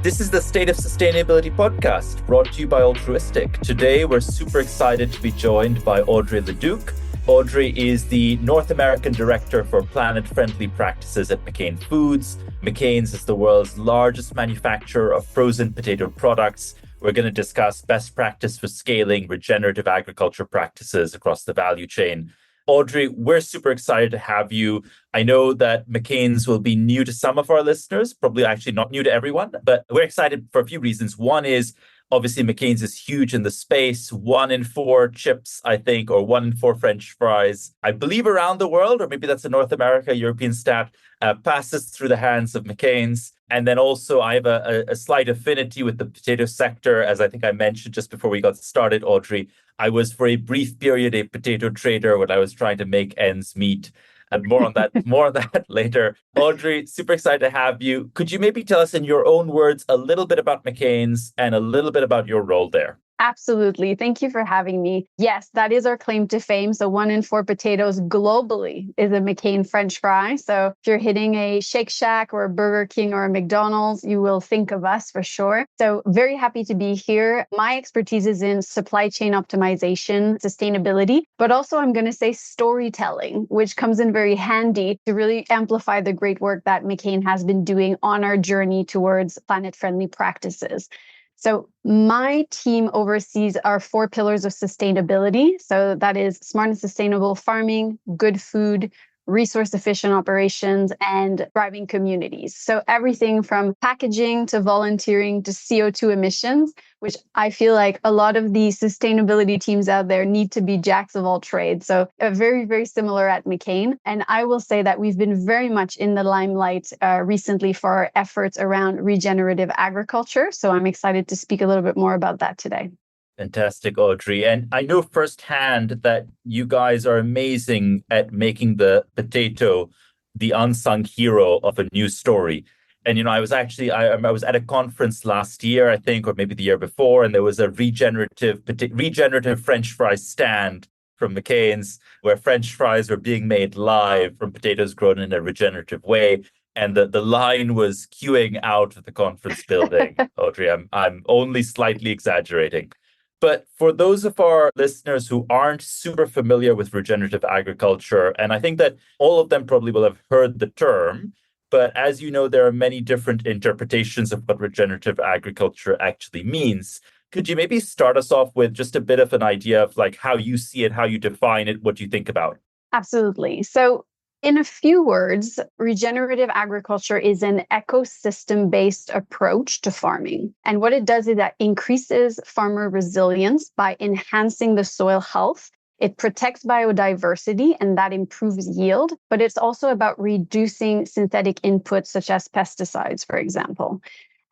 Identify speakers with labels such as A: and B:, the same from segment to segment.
A: This is the State of Sustainability podcast, brought to you by Altruistic. Today, we're super excited to be joined by Audrey Leduc. Audrey is the North American Director for Planet-Friendly Practices at McCain Foods. McCain's is the world's largest manufacturer of frozen potato products. We're going to discuss best practice for scaling regenerative agriculture practices across the value chain. Audrey, we're super excited to have you. I know that McCain's will be new to some of our listeners, probably actually not new to everyone, but we're excited for a few reasons. One is, obviously, McCain's is huge in the space. 1 in 4 chips, I think, or 1 in 4 French fries, I believe around the world, or maybe that's a North America, European stat, passes through the hands of McCain's. And then also I have a slight affinity with the potato sector. As I think I mentioned just before we got started, Audrey, I was for a brief period a potato trader when I was trying to make ends meet. And more on that later. Audrey, super excited to have you. Could you maybe tell us in your own words a little bit about McCain's and a little bit about your role there?
B: Absolutely. Thank you for having me. Yes, that is our claim to fame. So 1 in 4 potatoes globally is a McCain French fry. So if you're hitting a Shake Shack or a Burger King or a McDonald's, you will think of us for sure. So very happy to be here. My expertise is in supply chain optimization, sustainability, but also I'm going to say storytelling, which comes in very handy to really amplify the great work that McCain has been doing on our journey towards planet-friendly practices. So my team oversees our 4 pillars of sustainability. So that is smart and sustainable farming, good food, resource-efficient operations, and thriving communities. So everything from packaging to volunteering to CO2 emissions, which I feel like a lot of the sustainability teams out there need to be jacks of all trades. So very, very similar at McCain. And I will say that we've been very much in the limelight recently for our efforts around regenerative agriculture. So I'm excited to speak a little bit more about that today.
A: Fantastic, Audrey. And I know firsthand that you guys are amazing at making the potato the unsung hero of a news story. And, I was actually, I was at a conference last year, I think, or maybe the year before, and there was a regenerative French fry stand from McCain's where French fries were being made live from potatoes grown in a regenerative way. And the line was queuing out of the conference building. Audrey, I'm only slightly exaggerating. But for those of our listeners who aren't super familiar with regenerative agriculture, and I think that all of them probably will have heard the term, but as you know, there are many different interpretations of what regenerative agriculture actually means. Could you maybe start us off with just a bit of an idea of like how you see it, how you define it, what you think about?
B: Absolutely. So in a few words, regenerative agriculture is an ecosystem-based approach to farming. And what it does is that increases farmer resilience by enhancing the soil health. It protects biodiversity and that improves yield, but it's also about reducing synthetic inputs such as pesticides, for example.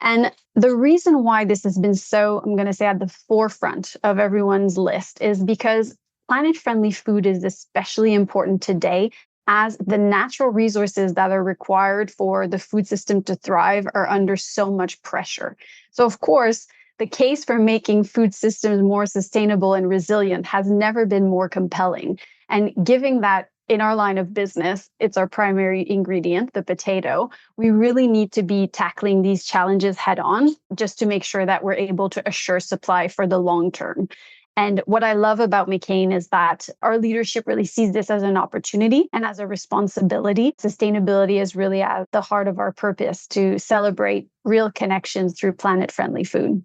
B: And the reason why this has been so, I'm going to say, at the forefront of everyone's list is because planet-friendly food is especially important today, as the natural resources that are required for the food system to thrive are under so much pressure. So, of course, the case for making food systems more sustainable and resilient has never been more compelling. And given that in our line of business, it's our primary ingredient, the potato, we really need to be tackling these challenges head on just to make sure that we're able to assure supply for the long term. And what I love about McCain is that our leadership really sees this as an opportunity and as a responsibility. Sustainability is really at the heart of our purpose to celebrate real connections through planet-friendly food.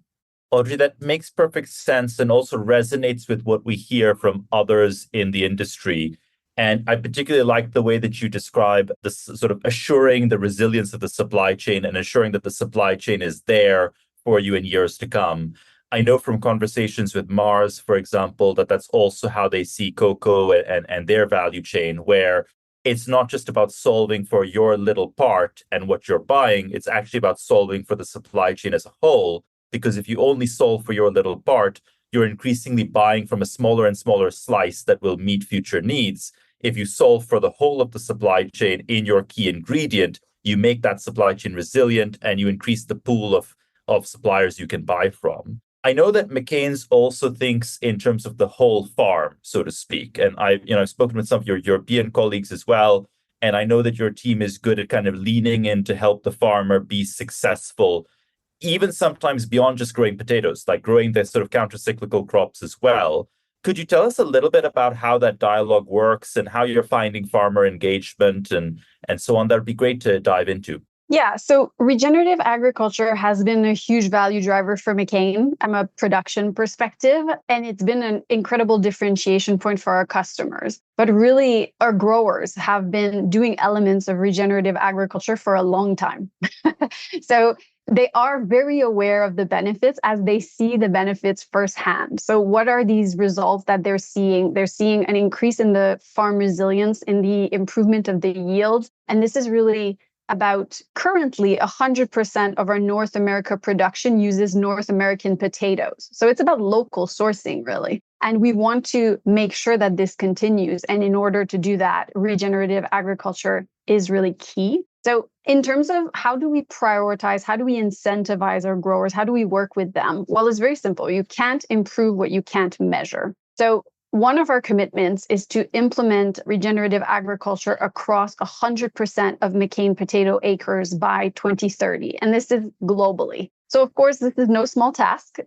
A: Audrey, that makes perfect sense and also resonates with what we hear from others in the industry. And I particularly like the way that you describe this sort of assuring the resilience of the supply chain and assuring that the supply chain is there for you in years to come. I know from conversations with Mars, for example, that that's also how they see cocoa and their value chain, where it's not just about solving for your little part and what you're buying. It's actually about solving for the supply chain as a whole, because if you only solve for your little part, you're increasingly buying from a smaller and smaller slice that will meet future needs. If you solve for the whole of the supply chain in your key ingredient, you make that supply chain resilient and you increase the pool of suppliers you can buy from. I know that McCain's also thinks in terms of the whole farm, so to speak. And I've spoken with some of your European colleagues as well. And I know that your team is good at kind of leaning in to help the farmer be successful even sometimes beyond just growing potatoes, like growing the sort of counter-cyclical crops as well. Could you tell us a little bit about how that dialogue works and how you're finding farmer engagement and so on? That would be great to dive into.
B: Yeah, so regenerative agriculture has been a huge value driver for McCain from a production perspective, and it's been an incredible differentiation point for our customers. But really, our growers have been doing elements of regenerative agriculture for a long time. So they are very aware of the benefits as they see the benefits firsthand. So what are these results that they're seeing? They're seeing an increase in the farm resilience, in the improvement of the yields. And this is really about currently 100% of our North America production uses North American potatoes. So it's about local sourcing, really. And we want to make sure that this continues. And in order to do that, regenerative agriculture is really key. So in terms of how do we prioritize, how do we incentivize our growers, how do we work with them? Well, it's very simple. You can't improve what you can't measure. So one of our commitments is to implement regenerative agriculture across 100% of McCain potato acres by 2030. And this is globally. So, of course, this is no small task.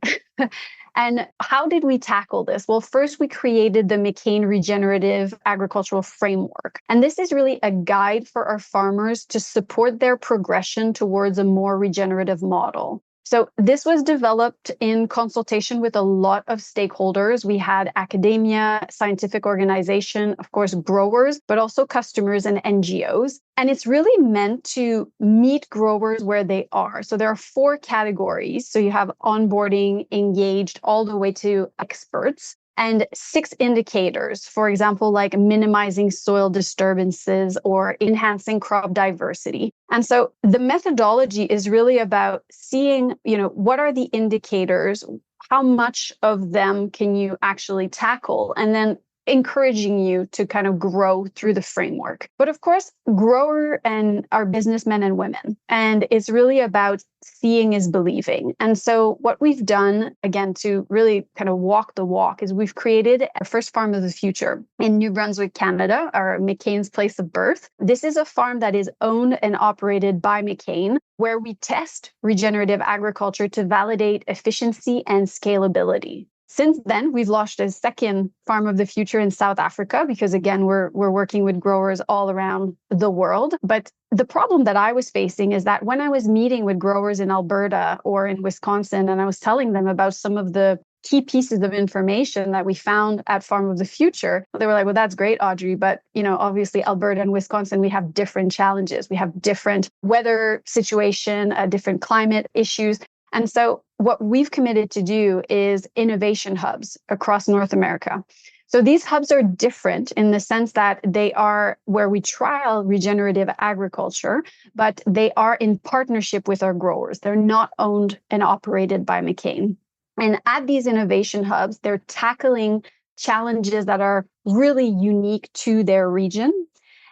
B: And how did we tackle this? Well, first, we created the McCain Regenerative Agricultural Framework. And this is really a guide for our farmers to support their progression towards a more regenerative model. So this was developed in consultation with a lot of stakeholders. We had academia, scientific organization, of course, growers, but also customers and NGOs. And it's really meant to meet growers where they are. So there are 4 categories. So you have onboarding, engaged, all the way to experts. And 6 indicators, for example, like minimizing soil disturbances or enhancing crop diversity. And so the methodology is really about seeing, what are the indicators, how much of them can you actually tackle, and then encouraging you to kind of grow through the framework. But of course, grower and our businessmen and women. And it's really about seeing is believing. And so what we've done, again, to really kind of walk the walk is we've created our first farm of the future in New Brunswick, Canada, our McCain's place of birth. This is a farm that is owned and operated by McCain, where we test regenerative agriculture to validate efficiency and scalability. Since then, we've launched a second farm of the future in South Africa because, again, we're working with growers all around the world. But the problem that I was facing is that when I was meeting with growers in Alberta or in Wisconsin, and I was telling them about some of the key pieces of information that we found at Farm of the Future, they were like, well, that's great, Audrey. But, obviously, Alberta and Wisconsin, we have different challenges. We have different weather situation, different climate issues. And so what we've committed to do is innovation hubs across North America. So these hubs are different in the sense that they are where we trial regenerative agriculture, but they are in partnership with our growers. They're not owned and operated by McCain. And at these innovation hubs, they're tackling challenges that are really unique to their region.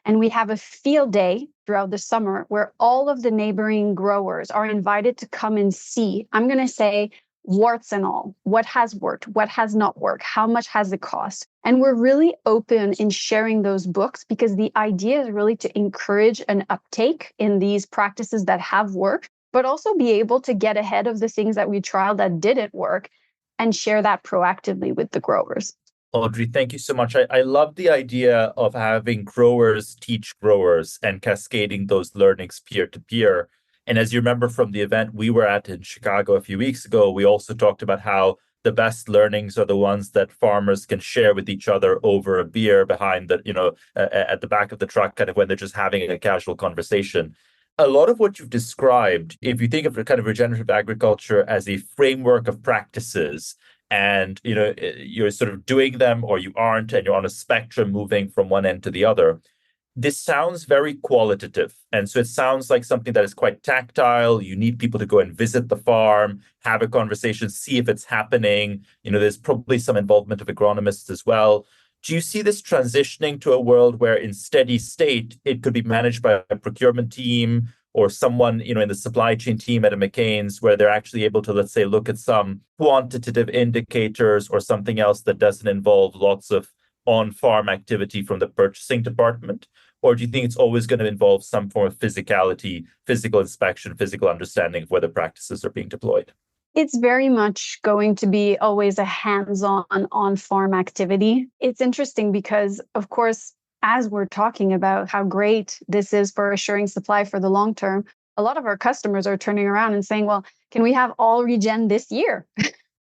B: And we have a field day throughout the summer where all of the neighboring growers are invited to come and see, I'm going to say, warts and all, what has worked, what has not worked, how much has it cost. And we're really open in sharing those books because the idea is really to encourage an uptake in these practices that have worked, but also be able to get ahead of the things that we trialed that didn't work and share that proactively with the growers.
A: Audrey, thank you so much. I love the idea of having growers teach growers and cascading those learnings peer to peer. And as you remember from the event we were at in Chicago a few weeks ago, we also talked about how the best learnings are the ones that farmers can share with each other over a beer behind the, at the back of the truck, kind of when they're just having a casual conversation. A lot of what you've described, if you think of kind of regenerative agriculture as a framework of practices, and you're sort of doing them or you aren't, and you're on a spectrum moving from one end to the other. This sounds very qualitative. And so it sounds like something that is quite tactile. You need people to go and visit the farm, have a conversation, see if it's happening. There's probably some involvement of agronomists as well. Do you see this transitioning to a world where in steady state, it could be managed by a procurement team or someone, in the supply chain team at a McCain's, where they're actually able to, let's say, look at some quantitative indicators or something else that doesn't involve lots of on-farm activity from the purchasing department? Or do you think it's always going to involve some form of physicality, physical inspection, physical understanding of where the practices are being deployed?
B: It's very much going to be always a hands-on, on-farm activity. It's interesting because, of course, as we're talking about how great this is for assuring supply for the long term, a lot of our customers are turning around and saying, well, can we have all regen this year?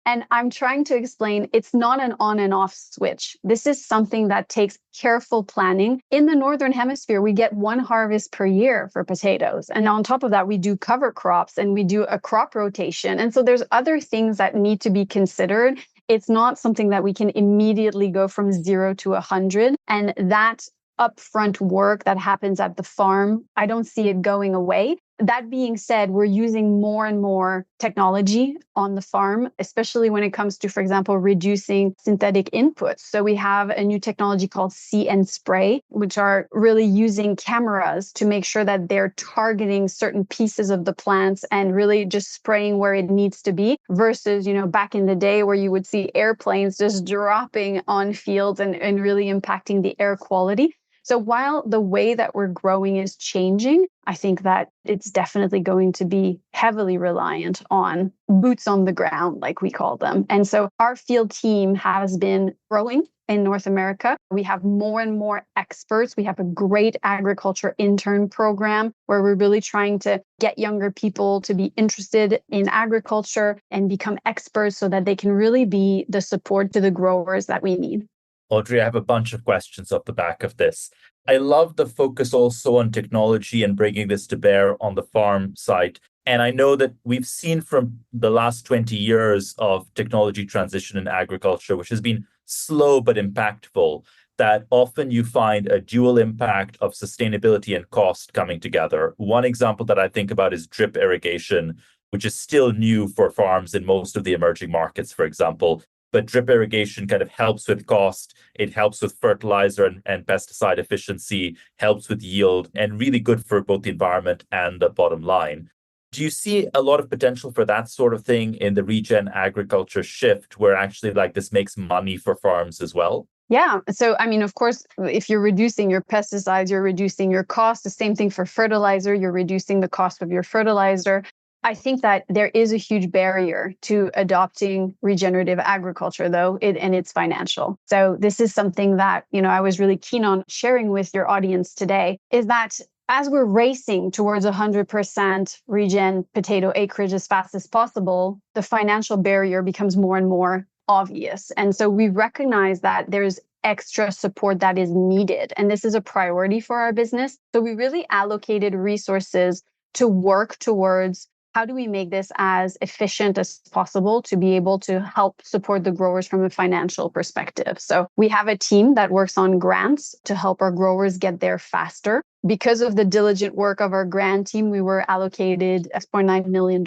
B: And I'm trying to explain it's not an on and off switch. This is something that takes careful planning. In the Northern Hemisphere, we get one harvest per year for potatoes. And on top of that, we do cover crops and we do a crop rotation. And so there's other things that need to be considered. It's not something that we can immediately go from 0 to 100. And that upfront work that happens at the farm, I don't see it going away. That being said, we're using more and more technology on the farm, especially when it comes to, for example, reducing synthetic inputs. So we have a new technology called See and Spray, which are really using cameras to make sure that they're targeting certain pieces of the plants and really just spraying where it needs to be versus, back in the day where you would see airplanes just dropping on fields and really impacting the air quality. So while the way that we're growing is changing, I think that it's definitely going to be heavily reliant on boots on the ground, like we call them. And so our field team has been growing in North America. We have more and more experts. We have a great agriculture intern program where we're really trying to get younger people to be interested in agriculture and become experts so that they can really be the support to the growers that we need.
A: Audrey, I have a bunch of questions off the back of this. I love the focus also on technology and bringing this to bear on the farm side. And I know that we've seen from the last 20 years of technology transition in agriculture, which has been slow but impactful, that often you find a dual impact of sustainability and cost coming together. One example that I think about is drip irrigation, which is still new for farms in most of the emerging markets, for example. But drip irrigation kind of helps with cost. It helps with fertilizer and pesticide efficiency, helps with yield, and really good for both the environment and the bottom line. Do you see a lot of potential for that sort of thing in the regen agriculture shift where actually this makes money for farms as well?
B: Yeah. So, of course, if you're reducing your pesticides, you're reducing your cost. The same thing for fertilizer, you're reducing the cost of your fertilizer. I think that there is a huge barrier to adopting regenerative agriculture, though, and it's financial. So this is something that, I was really keen on sharing with your audience today, is that as we're racing towards 100% regen potato acreage as fast as possible, the financial barrier becomes more and more obvious. And so we recognize that there's extra support that is needed. And this is a priority for our business. So we really allocated resources to work towards how do we make this as efficient as possible to be able to help support the growers from a financial perspective? So we have a team that works on grants to help our growers get there faster. Because of the diligent work of our grant team, we were allocated $6.9 million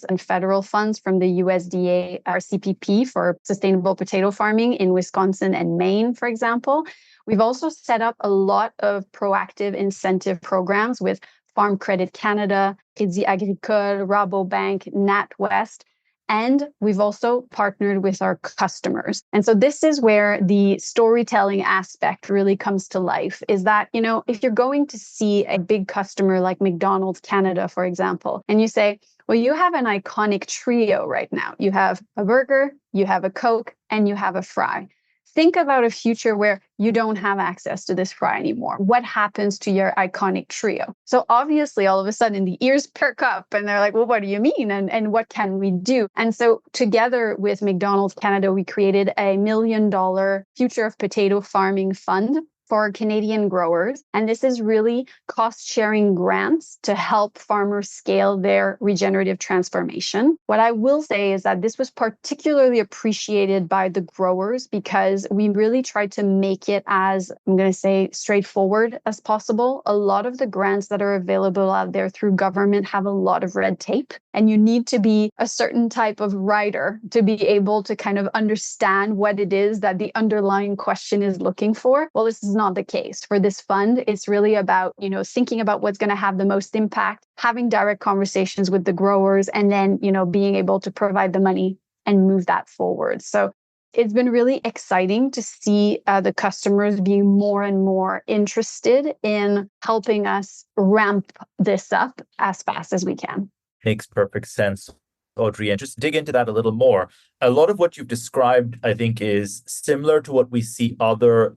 B: in federal funds from the USDA, our CPP, for sustainable potato farming in Wisconsin and Maine, for example. We've also set up a lot of proactive incentive programs with Farm Credit Canada, Crédit Agricole, Rabobank, NatWest, and we've also partnered with our customers. And so this is where the storytelling aspect really comes to life, is that, if you're going to see a big customer like McDonald's Canada, for example, and you say, well, you have an iconic trio right now. You have a burger, you have a Coke, and you have a fry. Think about a future where you don't have access to this fry anymore. What happens to your iconic trio? So obviously, all of a sudden, the ears perk up and they're like, well, what do you mean? And what can we do? And so together with McDonald's Canada, we created a $1 million Future of Potato Farming Fund for Canadian growers. And this is really cost-sharing grants to help farmers scale their regenerative transformation. What I will say is that this was particularly appreciated by the growers because we really tried to make it as, I'm going to say, straightforward as possible. A lot of the grants that are available out there through government have a lot of red tape, and you need to be a certain type of writer to be able to kind of understand what it is that the underlying question is looking for. Well, this is not the case for this fund. It's really about, thinking about what's going to have the most impact, having direct conversations with the growers, and then, being able to provide the money and move that forward. So It's been really exciting to see the customers being more and more interested in helping us ramp this up as fast as we can.
A: Makes perfect sense, Audrey. And just dig into that a little more. A lot of what you've described, I think, is similar to what we see other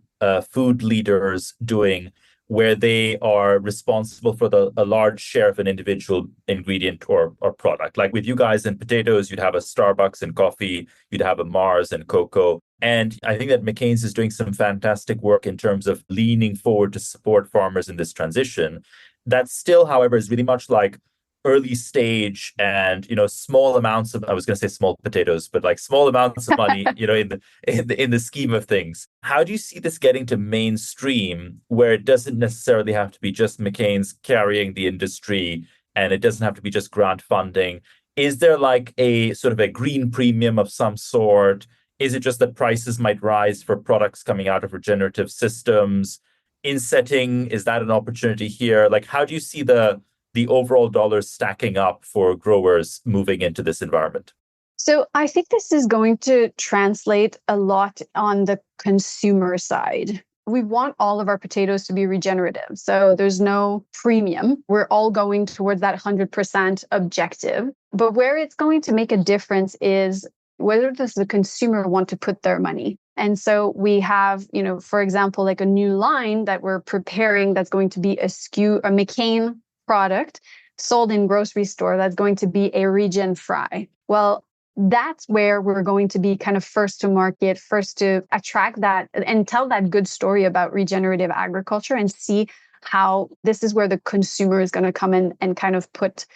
A: food leaders doing, where they are responsible for a large share of an individual ingredient or product. Like with you guys in potatoes, you'd have a Starbucks in coffee, you'd have a Mars in cocoa. And I think that McCain's is doing some fantastic work in terms of leaning forward to support farmers in this transition. That still, however, is really much like early stage and small amounts of, I was going to say small potatoes, but like small amounts of money in the scheme of things. How do you see this getting to mainstream, where it doesn't necessarily have to be just McCain's carrying the industry and it doesn't have to be just grant funding? Is there like a sort of a green premium of some sort? Is it just that prices might rise for products coming out of regenerative systems? Insetting, is that an opportunity here? Like, how do you see the overall dollars stacking up for growers moving into this environment?
B: So I think this is going to translate a lot on the consumer side. We want all of our potatoes to be regenerative. So there's no premium. We're all going towards that 100% objective. But where it's going to make a difference is whether does the consumer want to put their money. And so we have, for example, like a new line that we're preparing that's going to be a McCain product sold in grocery store that's going to be a regen fry. Well, that's where we're going to be kind of first to market, first to attract that and tell that good story about regenerative agriculture and see how this is where the consumer is going to come in and kind of put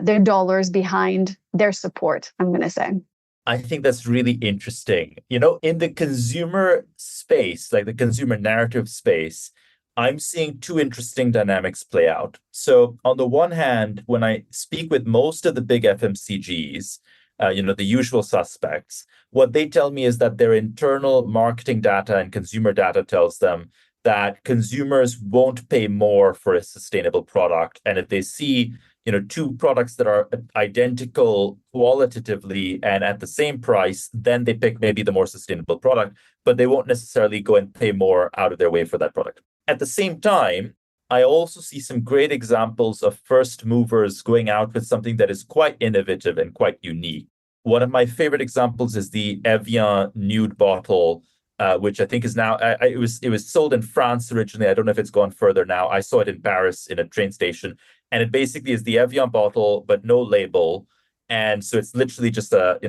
B: their dollars behind their support, I'm going to say.
A: I think that's really interesting. In the consumer space, like the consumer narrative space, I'm seeing two interesting dynamics play out. So on the one hand, when I speak with most of the big FMCGs, the usual suspects, what they tell me is that their internal marketing data and consumer data tells them that consumers won't pay more for a sustainable product. And if they see, two products that are identical qualitatively and at the same price, then they pick maybe the more sustainable product, but they won't necessarily go and pay more out of their way for that product. At the same time, I also see some great examples of first movers going out with something that is quite innovative and quite unique. One of my favorite examples is the Evian nude bottle, which I think is now, it was sold in France originally. I don't know if it's gone further now. I saw it in Paris in a train station. And it basically is the Evian bottle, but no label. And so it's literally just a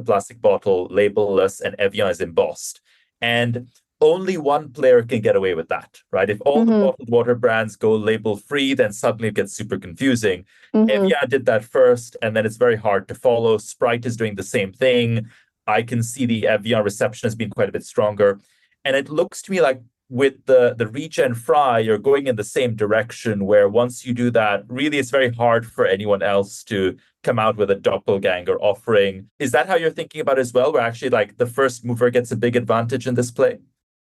A: plastic bottle, labelless, and Evian is embossed. And only one player can get away with that, right? If all the bottled water brands go label free, then suddenly it gets super confusing. Evian did that first, and then it's very hard to follow. Sprite is doing the same thing. I can see the Evian reception has been quite a bit stronger. And it looks to me like with the regen fry, you're going in the same direction, where once you do that, really it's very hard for anyone else to come out with a doppelganger offering. Is that how you're thinking about it as well, where actually like the first mover gets a big advantage in this play?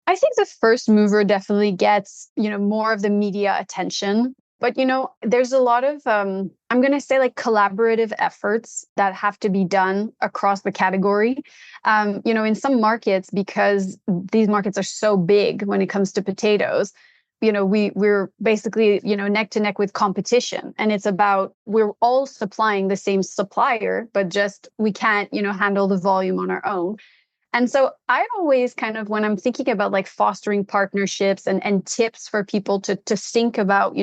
B: I think the first mover definitely gets, more of the media attention. But, there's a lot of, I'm going to say like collaborative efforts that have to be done across the category. In some markets, because these markets are so big when it comes to potatoes, we're basically, neck to neck with competition. And it's about, we're all supplying the same supplier, but just we can't, handle the volume on our own. And so I always kind of, when I'm thinking about like fostering partnerships and tips for people to think about,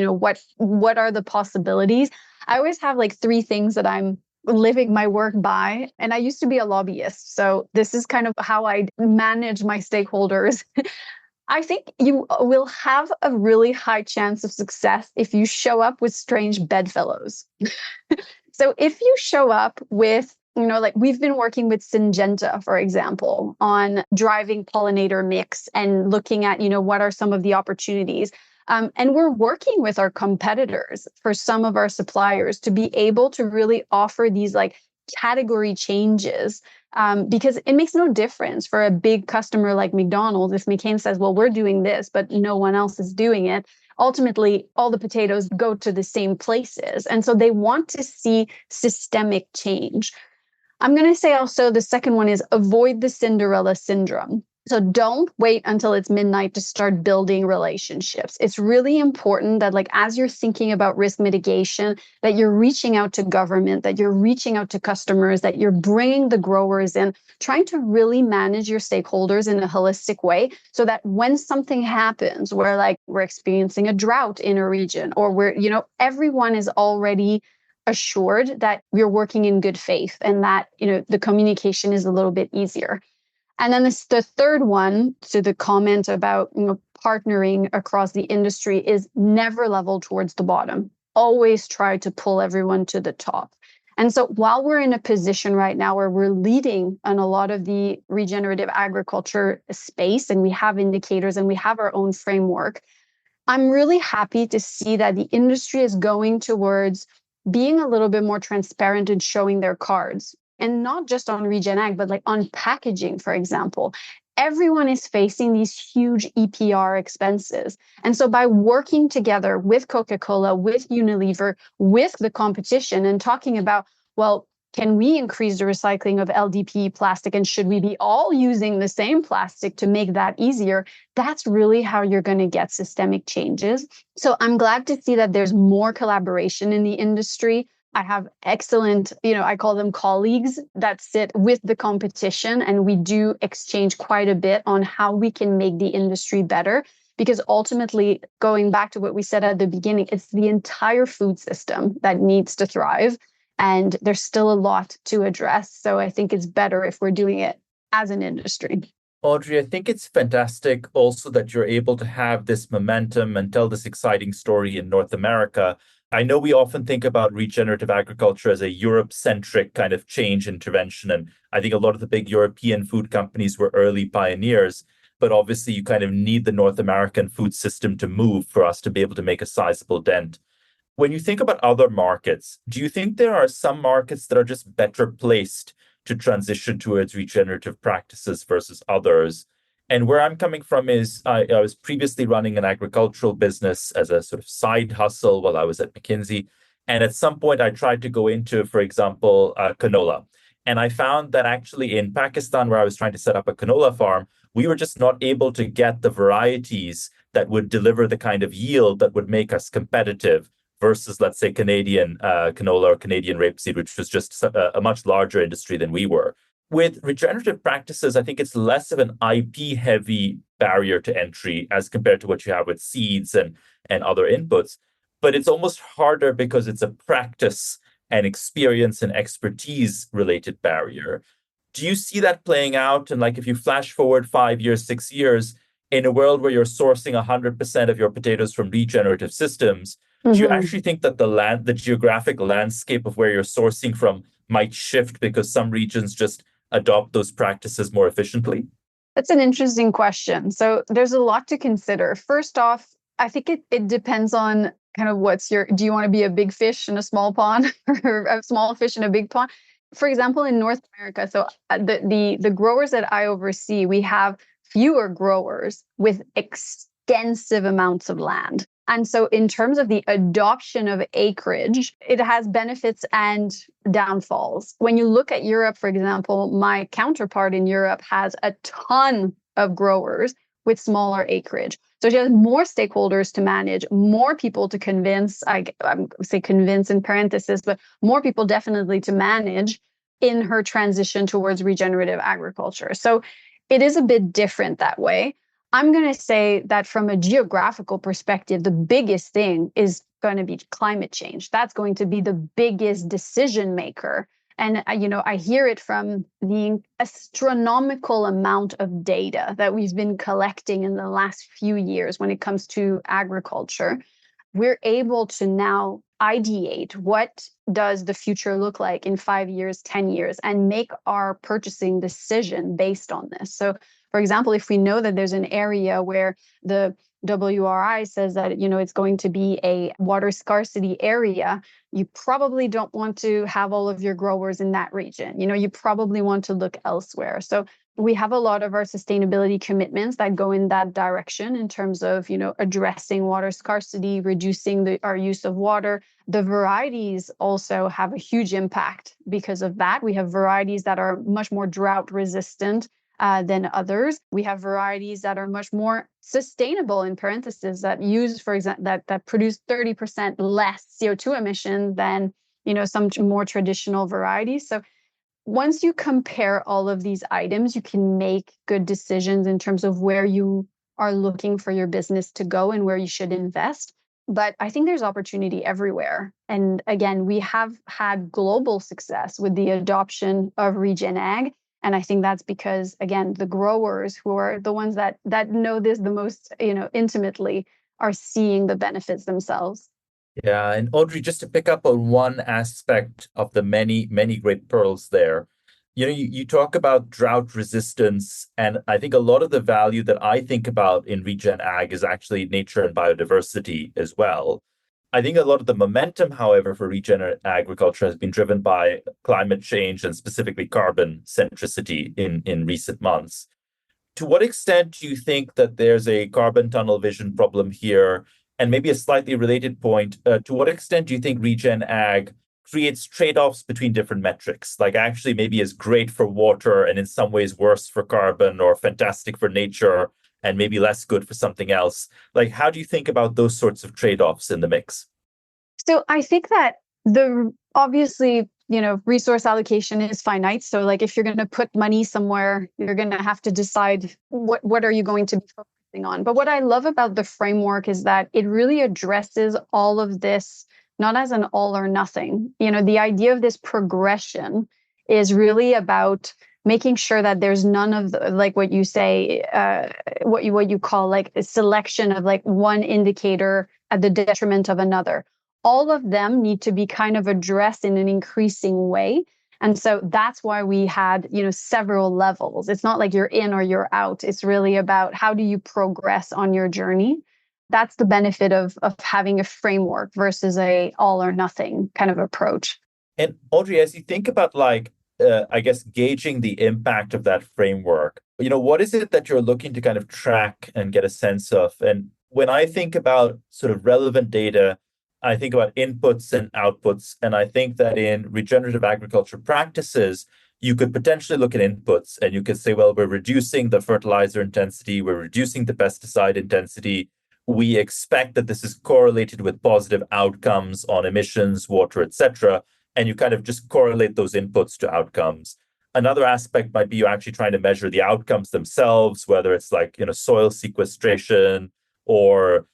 B: what are the possibilities, I always have like three things that I'm living my work by. And I used to be a lobbyist. So this is kind of how I manage my stakeholders. I think you will have a really high chance of success if you show up with strange bedfellows. So if you show up with, like we've been working with Syngenta, for example, on driving pollinator mix and looking at, what are some of the opportunities. And we're working with our competitors for some of our suppliers to be able to really offer these like category changes, because it makes no difference for a big customer like McDonald's. If McCain says, well, we're doing this, but no one else is doing it, ultimately all the potatoes go to the same places. And so they want to see systemic change. I'm going to say also the second one is avoid the Cinderella syndrome. So don't wait until it's midnight to start building relationships. It's really important that, like, as you're thinking about risk mitigation, that you're reaching out to government, that you're reaching out to customers, that you're bringing the growers in, trying to really manage your stakeholders in a holistic way so that when something happens where, like, we're experiencing a drought in a region, or everyone is already assured that we're working in good faith and that, the communication is a little bit easier. And then the third one, to the comment about partnering across the industry, is never level towards the bottom. Always try to pull everyone to the top. And so while we're in a position right now where we're leading on a lot of the regenerative agriculture space, and we have indicators and we have our own framework, I'm really happy to see that the industry is going towards being a little bit more transparent and showing their cards. And not just on Regen Ag, but like on packaging, for example. Everyone is facing these huge EPR expenses. And so by working together with Coca-Cola, with Unilever, with the competition, and talking about, well, can we increase the recycling of LDPE plastic, and should we be all using the same plastic to make that easier? That's really how you're going to get systemic changes. So I'm glad to see that there's more collaboration in the industry. I have excellent, I call them colleagues that sit with the competition, and we do exchange quite a bit on how we can make the industry better. Because ultimately, going back to what we said at the beginning, it's the entire food system that needs to thrive. And there's still a lot to address. So I think it's better if we're doing it as an industry.
A: Audrey, I think it's fantastic also that you're able to have this momentum and tell this exciting story in North America. I know we often think about regenerative agriculture as a Europe-centric kind of change intervention. And I think a lot of the big European food companies were early pioneers. But obviously, you kind of need the North American food system to move for us to be able to make a sizable dent. When you think about other markets, do you think there are some markets that are just better placed to transition towards regenerative practices versus others? And where I'm coming from is I was previously running an agricultural business as a sort of side hustle while I was at McKinsey. And at some point, I tried to go into, for example, canola. And I found that actually in Pakistan, where I was trying to set up a canola farm, we were just not able to get the varieties that would deliver the kind of yield that would make us competitive versus, let's say, Canadian canola or Canadian rapeseed, which was just a much larger industry than we were. With regenerative practices, I think it's less of an IP-heavy barrier to entry as compared to what you have with seeds and other inputs. But it's almost harder because it's a practice and experience and expertise related barrier. Do you see that playing out? And like if you flash forward 5 years, 6 years, in a world where you're sourcing 100% of your potatoes from regenerative systems, do you actually think that the geographic landscape of where you're sourcing from might shift because some regions just adopt those practices more efficiently?
B: That's an interesting question. So there's a lot to consider. First off, I think it depends on kind of do you want to be a big fish in a small pond or a small fish in a big pond? For example, in North America, so the growers that I oversee, we have fewer growers with extensive amounts of land. And so in terms of the adoption of acreage, it has benefits and downfalls. When you look at Europe, for example, my counterpart in Europe has a ton of growers with smaller acreage. So she has more stakeholders to manage, more people to convince, I say convince in parentheses, but more people definitely to manage in her transition towards regenerative agriculture. So it is a bit different that way. I'm going to say that from a geographical perspective, the biggest thing is going to be climate change. That's going to be the biggest decision maker. And, I hear it from the astronomical amount of data that we've been collecting in the last few years when it comes to agriculture. We're able to now ideate what does the future look like in 5 years, 10 years, and make our purchasing decision based on this. So, for example, if we know that there's an area where the WRI says that, it's going to be a water scarcity area, you probably don't want to have all of your growers in that region. You probably want to look elsewhere. So we have a lot of our sustainability commitments that go in that direction in terms of, addressing water scarcity, reducing our use of water. The varieties also have a huge impact because of that. We have varieties that are much more drought resistant than others. We have varieties that are much more sustainable, in parentheses, that use, for example, that produce 30% less CO2 emissions than, some more traditional varieties. So once you compare all of these items, you can make good decisions in terms of where you are looking for your business to go and where you should invest. But I think there's opportunity everywhere. And again, we have had global success with the adoption of Regen Ag. And I think that's because, again, the growers, who are the ones that know this the most, intimately, are seeing the benefits themselves.
A: Yeah, and Audrey, just to pick up on one aspect of the many, many great pearls there, you talk about drought resistance, and I think a lot of the value that I think about in Regen Ag is actually nature and biodiversity as well. I think a lot of the momentum, however, for regenerative agriculture has been driven by climate change and specifically carbon centricity in recent months. To what extent do you think that there's a carbon tunnel vision problem here? And maybe a slightly related point, to what extent do you think Regen Ag creates trade-offs between different metrics, like actually maybe is great for water and in some ways worse for carbon, or fantastic for nature and maybe less good for something else? Like, how do you think about those sorts of trade-offs in the mix?
B: So I think that obviously, resource allocation is finite. So like if you're going to put money somewhere, you're going to have to decide what are you going to be focusing on. But what I love about the framework is that it really addresses all of this, not as an all or nothing. The idea of this progression is really about making sure that there's none of the, like what you say, what you call like a selection of like one indicator at the detriment of another. All of them need to be kind of addressed in an increasing way. And so that's why we had, several levels. It's not like you're in or you're out. It's really about how do you progress on your journey. That's the benefit of having a framework versus a all or nothing kind of approach.
A: And Audrey, as you think about I guess, gauging the impact of that framework, what is it that you're looking to kind of track and get a sense of? And when I think about sort of relevant data, I think about inputs and outputs. And I think that in regenerative agriculture practices, you could potentially look at inputs and you could say, well, we're reducing the fertilizer intensity, we're reducing the pesticide intensity. We expect that this is correlated with positive outcomes on emissions, water, etc. And you kind of just correlate those inputs to outcomes. Another aspect might be you actually trying to measure the outcomes themselves, whether it's like, soil sequestration or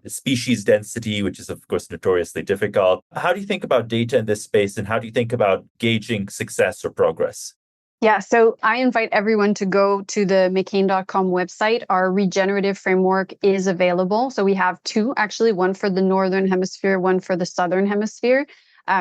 A: species density, which is, of course, notoriously difficult. How do you think about data in this space, and how do you think about gauging success or progress?
B: Yeah, so I invite everyone to go to the McCain.com website. Our regenerative framework is available. So we have two, actually, one for the Northern Hemisphere, one for the Southern Hemisphere,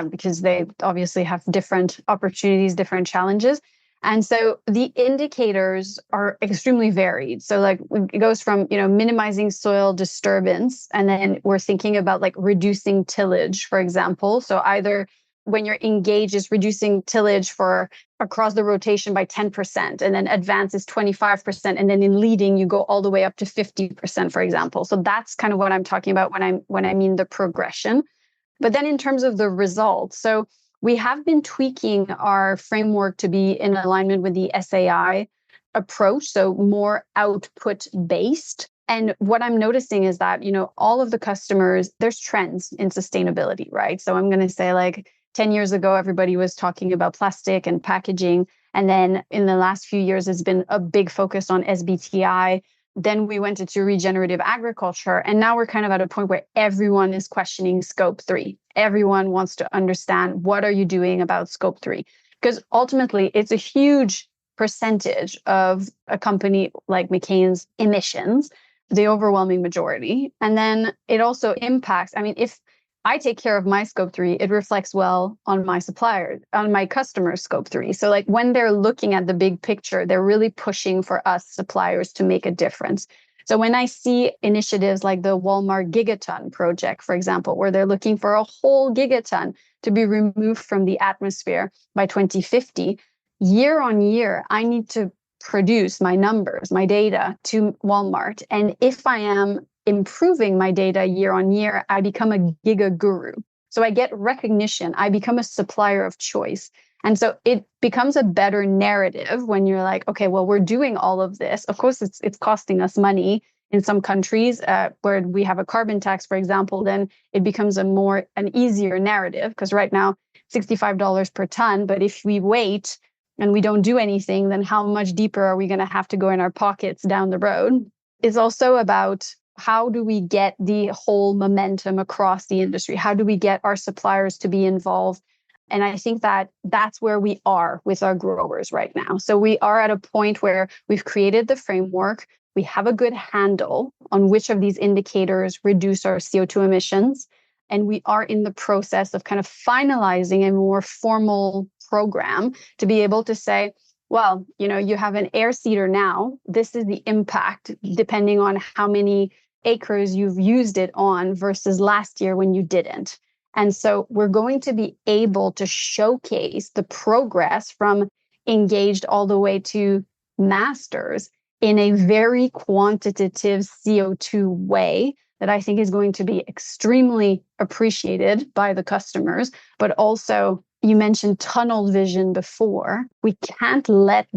B: because they obviously have different opportunities, different challenges. And so the indicators are extremely varied. So like it goes from, minimizing soil disturbance, and then we're thinking about like reducing tillage, for example. So either when you're engaged is reducing tillage for across the rotation by 10%, and then advance is 25%. And then in leading, you go all the way up to 50%, for example. So that's kind of what I'm talking about when I mean the progression. But then in terms of the results, so we have been tweaking our framework to be in alignment with the SAI approach, so more output based. And what I'm noticing is that, all of the customers, there's trends in sustainability, right? So I'm going to say like 10 years ago, everybody was talking about plastic and packaging. And then in the last few years, it's been a big focus on SBTI. Then we went into regenerative agriculture. And now we're kind of at a point where everyone is questioning scope 3. Everyone wants to understand, what are you doing about scope 3? Because ultimately, it's a huge percentage of a company like McCain's emissions, the overwhelming majority. And then it also impacts, if I take care of my scope 3, it reflects well on my supplier, on my customer's scope 3. So like when they're looking at the big picture, they're really pushing for us suppliers to make a difference. So when I see initiatives like the Walmart Gigaton project, for example, where they're looking for a whole gigaton to be removed from the atmosphere by 2050, year on year, I need to produce my numbers, my data to Walmart. And if I am improving my data year on year, I become a giga guru. So I get recognition. I become a supplier of choice. And so it becomes a better narrative when you're like, okay, well, we're doing all of this. Of course, it's costing us money in some countries where we have a carbon tax, for example, then it becomes an easier narrative because right now, $65 per ton. But if we wait and we don't do anything, then how much deeper are we going to have to go in our pockets down the road? It's also about how do we get the whole momentum across the industry? How do we get our suppliers to be involved? And I think that that's where we are with our growers right now. So we are at a point where we've created the framework. We have a good handle on which of these indicators reduce our CO2 emissions. And we are in the process of kind of finalizing a more formal program to be able to say, well, you have an air seeder now. This is the impact depending on how many acres you've used it on versus last year when you didn't. And so we're going to be able to showcase the progress from engaged all the way to masters in a very quantitative CO2 way that I think is going to be extremely appreciated by the customers. But also, you mentioned tunnel vision before. We can't let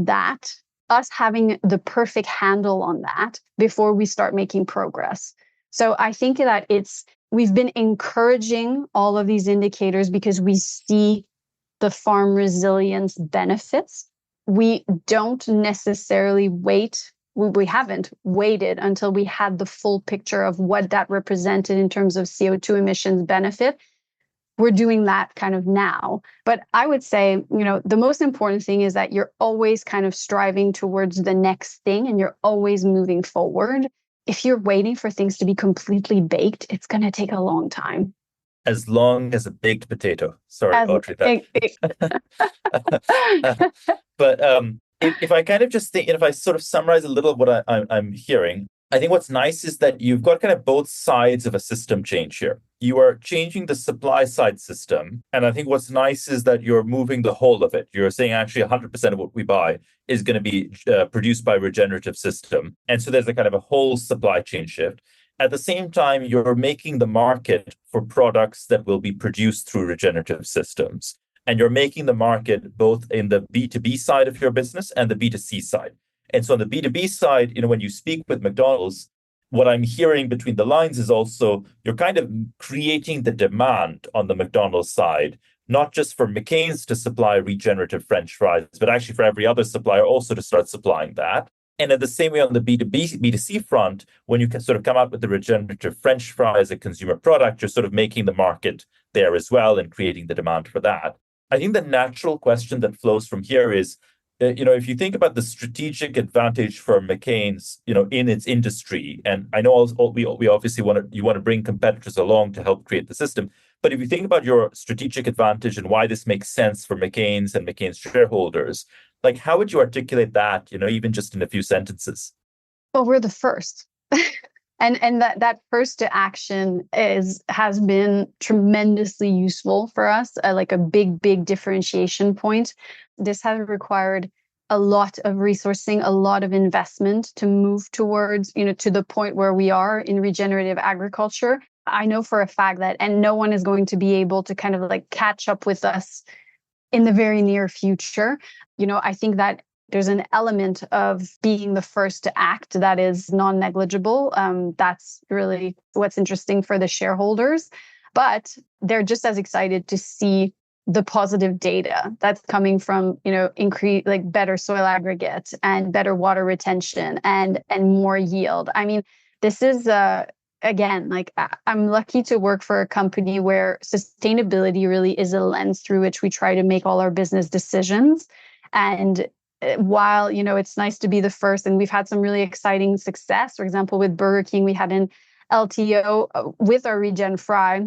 B: us having the perfect handle on that before we start making progress. So I think that we've been encouraging all of these indicators because we see the farm resilience benefits. We don't necessarily wait. We haven't waited until we had the full picture of what that represented in terms of CO2 emissions benefit. We're doing that kind of now. But I would say, the most important thing is that you're always kind of striving towards the next thing and you're always moving forward. If you're waiting for things to be completely baked, it's going to take a long time.
A: As long as a baked potato. Sorry, Audrey. But if I kind of just think, if I sort of summarize a little of what I'm hearing, I think what's nice is that you've got kind of both sides of a system change here. You are changing the supply side system. And I think what's nice is that you're moving the whole of it. You're saying actually 100% of what we buy is going to be produced by a regenerative system. And so there's a kind of a whole supply chain shift. At the same time, you're making the market for products that will be produced through regenerative systems. And you're making the market both in the B2B side of your business and the B2C side. And so on the B2B side, when you speak with McDonald's, what I'm hearing between the lines is also you're kind of creating the demand on the McDonald's side, not just for McCain's to supply regenerative French fries, but actually for every other supplier also to start supplying that. And in the same way on the B2C front, when you can sort of come out with the regenerative French fry as a consumer product, you're sort of making the market there as well and creating the demand for that. I think the natural question that flows from here is, if you think about the strategic advantage for McCain's, in its industry, and I know we obviously want to bring competitors along to help create the system, but if you think about your strategic advantage and why this makes sense for McCain's and McCain's shareholders, like how would you articulate that, even just in a few sentences?
B: Well, we're the first. And that first to action has been tremendously useful for us, like a big differentiation point. This has required a lot of resourcing, a lot of investment to move towards, to the point where we are in regenerative agriculture. I know for a fact that, and no one is going to be able to kind of like catch up with us in the very near future. I think that there's an element of being the first to act that is non-negligible. That's really what's interesting for the shareholders. But they're just as excited to see the positive data that's coming from, increase like better soil aggregate and better water retention and more yield. I mean, this is again, like I'm lucky to work for a company where sustainability really is a lens through which we try to make all our business decisions. And while, it's nice to be the first, and we've had some really exciting success. For example, with Burger King, we had an LTO with our Regen Fry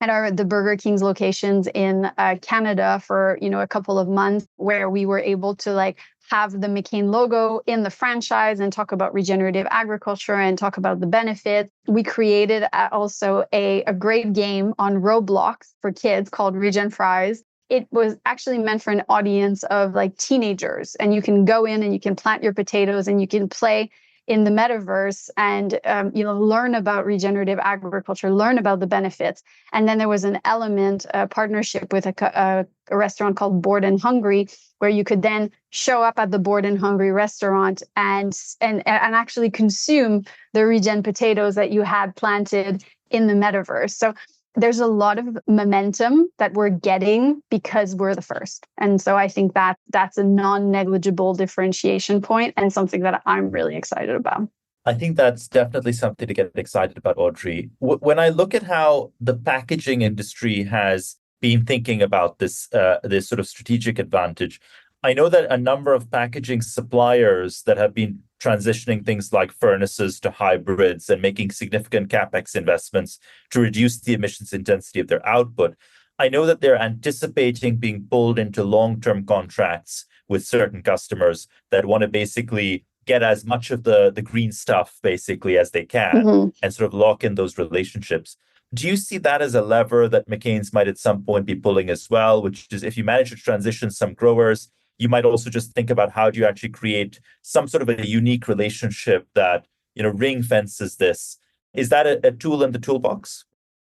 B: at the Burger King's locations in Canada for, a couple of months, where we were able to have the McCain logo in the franchise and talk about regenerative agriculture and talk about the benefits. We created also a great game on Roblox for kids called Regen Fries. it was actually meant for an audience of like teenagers. And you can go in and you can plant your potatoes and you can play in the metaverse and learn about regenerative agriculture, learn about the benefits. And then there was an element, a partnership with a restaurant called Bored and Hungry, where you could then show up at the Bored and Hungry restaurant and actually consume the regen potatoes that you had planted in the metaverse. So there's a lot of momentum that we're getting because we're the first. And so I think that that's a non-negligible differentiation point and something that I'm really excited about.
A: I think that's definitely something to get excited about, Audrey. When I look at how the packaging industry has been thinking about this sort of strategic advantage, I know that a number of packaging suppliers that have been transitioning things like furnaces to hybrids and making significant capex investments to reduce the emissions intensity of their output. I know that they're anticipating being pulled into long-term contracts with certain customers that want to basically get as much of the green stuff basically as they can and sort of lock in those relationships. Do you see that as a lever that McCain's might at some point be pulling as well, which is if you manage to transition some growers, you might also just think about how do you actually create some sort of a unique relationship that, ring fences this. Is that a tool in the toolbox?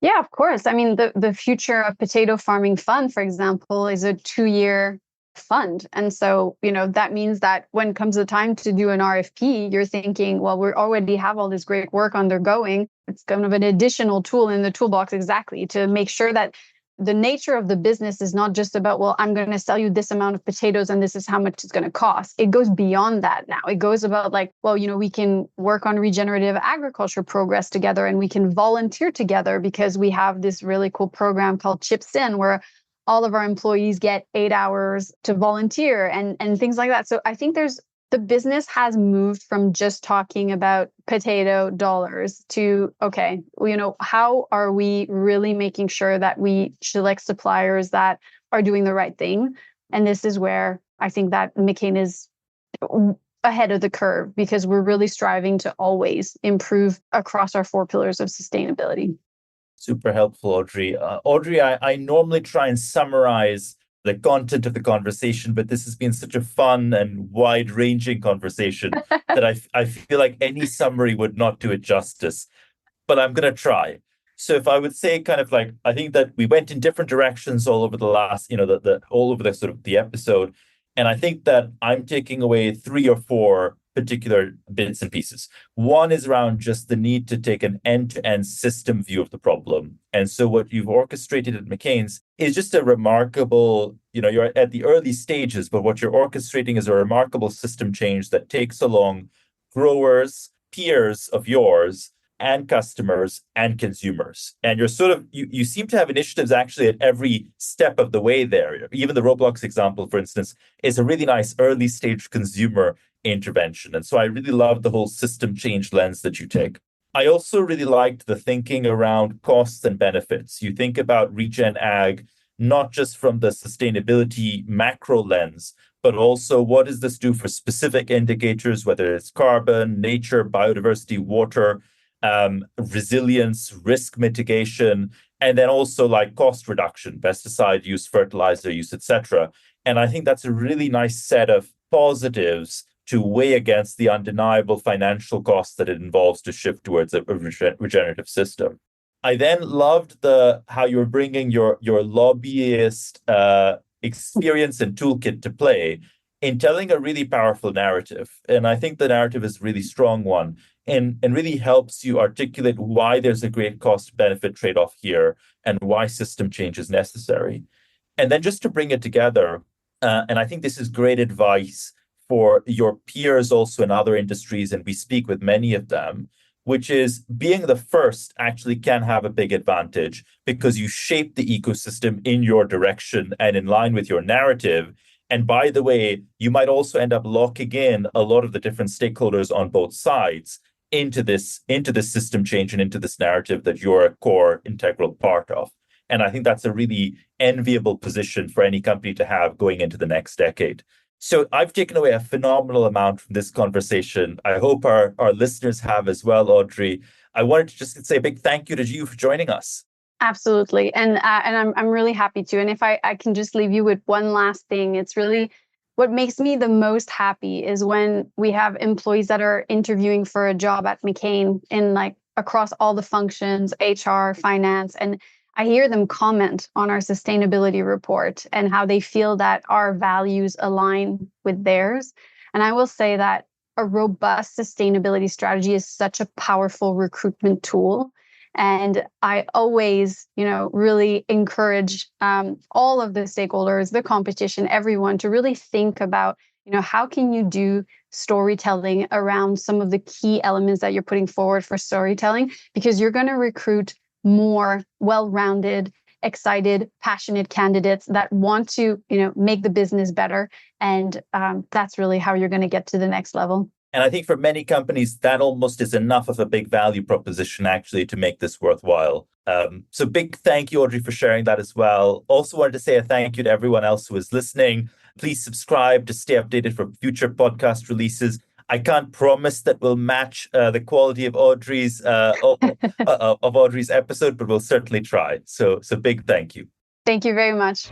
B: Yeah, of course. I mean, the Future of Potato Farming Fund, for example, is a 2-year fund. And so, that means that when comes the time to do an RFP, you're thinking, well, we already have all this great work undergoing. It's kind of an additional tool in the toolbox, exactly, to make sure that the nature of the business is not just about, well, I'm going to sell you this amount of potatoes and this is how much it's going to cost. It goes beyond that now. It goes about like, well, we can work on regenerative agriculture progress together and we can volunteer together because we have this really cool program called Chips In where all of our employees get 8 hours to volunteer and things like that. So I think the business has moved from just talking about potato dollars to, okay, how are we really making sure that we select suppliers that are doing the right thing? And this is where I think that McCain is ahead of the curve because we're really striving to always improve across our 4 pillars of sustainability.
A: Super helpful, Audrey. Audrey, I normally try and summarize the content of the conversation, but this has been such a fun and wide-ranging conversation that I feel like any summary would not do it justice. But I'm going to try. So if I would say kind of like, I think that we went in different directions all over the last, all over the sort of the episode. And I think that I'm taking away 3 or 4 particular bits and pieces. One is around just the need to take an end-to-end system view of the problem. And so what you've orchestrated at McCain's is just a remarkable, you're at the early stages, but what you're orchestrating is a remarkable system change that takes along growers, peers of yours, and customers and consumers. And you're sort of, you seem to have initiatives actually at every step of the way there. Even the Roblox example, for instance, is a really nice early stage consumer intervention. And so I really love the whole system change lens that you take. I also really liked the thinking around costs and benefits. You think about regen ag, not just from the sustainability macro lens, but also what does this do for specific indicators, whether it's carbon, nature, biodiversity, water, resilience, risk mitigation, and then also like cost reduction, pesticide use, fertilizer use, etc. And I think that's a really nice set of positives to weigh against the undeniable financial costs that it involves to shift towards a regenerative system. I then loved how you're bringing your lobbyist experience and toolkit to play in telling a really powerful narrative. And I think the narrative is a really strong one and really helps you articulate why there's a great cost-benefit trade-off here and why system change is necessary. And then just to bring it together, and I think this is great advice for your peers also in other industries, and we speak with many of them, which is being the first actually can have a big advantage because you shape the ecosystem in your direction and in line with your narrative. And by the way, you might also end up locking in a lot of the different stakeholders on both sides into this system change and into this narrative that you're a core integral part of. And I think that's a really enviable position for any company to have going into the next decade. So I've taken away a phenomenal amount from this conversation. I hope our listeners have as well, Audrey. I wanted to just say a big thank you to you for joining us.
B: Absolutely. And I'm really happy to. And if I can just leave you with one last thing, it's really what makes me the most happy is when we have employees that are interviewing for a job at McCain in like across all the functions, HR, finance, and I hear them comment on our sustainability report and how they feel that our values align with theirs. And I will say that a robust sustainability strategy is such a powerful recruitment tool. And I always, really encourage all of the stakeholders, the competition, everyone to really think about, how can you do storytelling around some of the key elements that you're putting forward for storytelling, because you're going to recruit more well-rounded, excited, passionate candidates that want to, make the business better. And that's really how you're going to get to the next level.
A: And I think for many companies, that almost is enough of a big value proposition actually to make this worthwhile. So big thank you, Audrey, for sharing that as well. Also wanted to say a thank you to everyone else who is listening. Please subscribe to stay updated for future podcast releases. I can't promise that we'll match the quality of Audrey's episode, but we'll certainly try. So big thank you.
B: Thank you very much.